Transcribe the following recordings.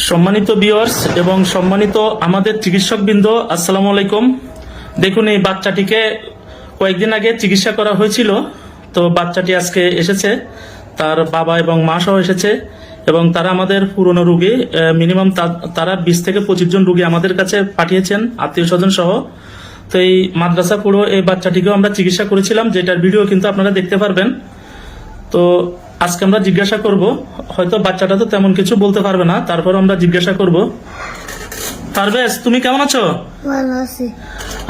সম্মানিত ভিউয়ার্স এবং সম্মানিত আমাদের চিকিৎসকবৃন্দ, আসসালামু আলাইকুম। দেখুন, এই বাচ্চাটিকে কয়েকদিন আগে চিকিৎসা করা হয়েছিল। তো বাচ্চাটি আজকে এসেছে, তার বাবা এবং মা সহ এসেছে এবং তারা আমাদের পুরনো রোগী, মিনিমাম তারা 20 থেকে 25 জন রোগী আমাদের কাছে পাঠিয়েছেন, আত্মীয় স্বজন সহ। তো এই মাদ্রাসা পুরো এই বাচ্চাটিকেও আমরা চিকিৎসা করেছিলাম, যেটার ভিডিও কিন্তু আপনারা দেখতে পারবেন। তো আজকে আমরা জিজ্ঞাসা করব, হয়তো বাচ্চাটা তো তেমন কিছু বলতে পারবে না, তারপর আমরা জিজ্ঞাসা করব। পারভেজ, তুমি কেমন আছো? ভালো আছি।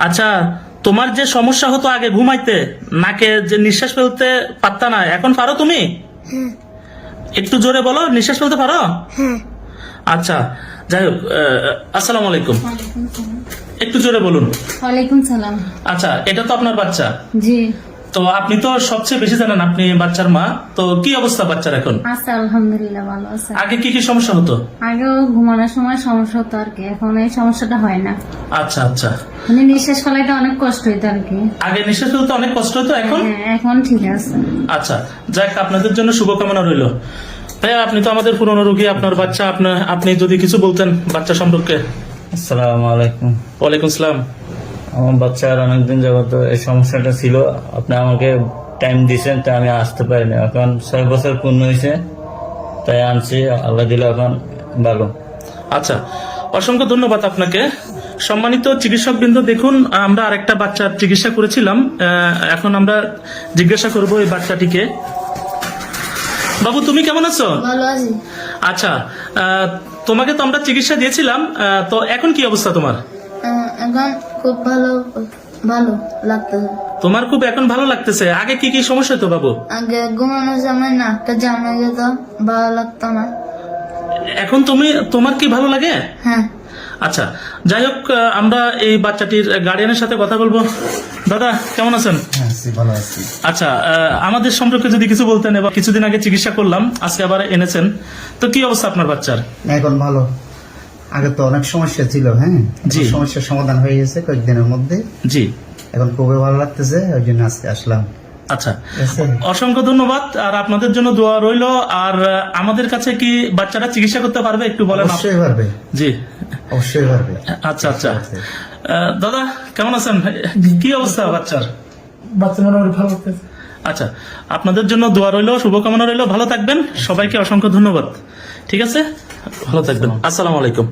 আচ্ছা, তোমার যে সমস্যা হতো আগে ঘুমাইতে, নাকে যে নিঃশ্বাস ফেলতে পারতা না, এখন পারো তুমি? হ্যাঁ। একটু জোরে বলো, নিঃশ্বাস ফেলতে পারো? হ্যাঁ। আচ্ছা, যাই হোক, আসসালামু আলাইকুম। একটু জোরে বলুন। ওয়ালাইকুম সালাম। আচ্ছা, এটা তো আপনার বাচ্চা। জি। তো আপনি তো সবচেয়ে বেশি জানেন, আপনি বাচ্চার মা। তো কি অবস্থা বাচ্চার এখন? আছে আলহামদুলিল্লাহ, ভালো আছে। আগে কি কি সমস্যা হতো? আগেও ঘুমানোর সময় সমস্যা হতো আর কি, এখন এই সমস্যাটা হয় না। আচ্ছা আচ্ছা, মানে নিঃশ্বাস ফেলাইতে অনেক কষ্ট হইতো আর কি। আগে নিঃশ্বাস ফেলতে অনেক কষ্ট হতো, এখন? হ্যাঁ, এখন ঠিক আছে। আচ্ছা, যাক, আপনাদের জন্য শুভকামনা রইল। ভাইয়া, আপনি তো আমাদের পুরনো রোগী, আপনার বাচ্চা, আপনি যদি কিছু বলতেন বাচ্চা সম্পর্কে। আসসালামু আলাইকুম। ওয়ালাইকুম সালাম। আমার বাচ্চার অনেকদিন যাবত এই সমস্যাটা ছিল, আপনি আমাকে টাইম দিয়েছেন, তাই আমি আসতে পারিনি। এখন 6 বছর পূর্ণ হয়েছে, তাই আনছি, আল্লাহ দিলে এখন ভালো। আচ্ছা, অসংখ্য ধন্যবাদ আপনাকে। সম্মানিত চিকিৎসকবৃন্দ, দেখুন, আমরা আরেকটা বাচ্চার চিকিৎসা করেছিলাম। এখন আমরা জিজ্ঞাসা করব এই বাচ্চাটিকে। বাবু, তুমি কেমন আছো? ভালো আছি। আচ্ছা, তোমাকে তো আমরা চিকিৎসা দিয়েছিলাম, তো এখন কি অবস্থা তোমার? এখন খুব ভালো লাগতেছে। তোমার খুব এখন ভালো লাগতেছে। আগে কি কি সমস্যা হতো বাবু? আগে ঘুমানোর সময় নাকটা জাম হয়ে যেত, ভালো লাগতো না। এখন তোমার কি ভালো লাগে? হ্যাঁ। আচ্ছা, যাই হোক, আমরা এই বাচ্চাটির গার্ডিয়ানের সাথে কথা বলবো। দাদা, কেমন আছেন? ভালো আছি। আচ্ছা, আমাদের সম্পর্কে যদি কিছু বলতেন। এবার কিছুদিন আগে চিকিৎসা করলাম, আজকে আবার এনেছেন। তো কি অবস্থা আপনার বাচ্চার? এখন ভালো। আগে তো অনেক সমস্যা ছিল, হ্যাঁ, জি। সমস্যার সমাধান হয়ে গেছে কয়েকদিনের মধ্যে। জি। এখন খুবই ভালো লাগতেছে, ওই জন্য আজকে আসলাম। আচ্ছা, ঠিক আছে? অসংখ্য ধন্যবাদ। আর আপনাদের জন্য দোয়া রইলো। আর আমাদের কাছে কি বাচ্চারা চিকিৎসা করতে পারবে, একটু বলেন। অবশ্যই পারবে, জি, অবশ্যই পারবে। আচ্ছা আচ্ছা। দাদা, কেমন আছেন? কি অবস্থা বাচ্চার? বাচ্চা মোটামুটি ভালো লাগতেছে। আচ্ছা, আপনাদের জন্য দোয়া রইলো, শুভকামনা রইলো। ভালো থাকবেন, সবাইকে অসংখ্য ধন্যবাদ। ঠিক আছে, ভালো থাকবেন। আসসালামু আলাইকুম।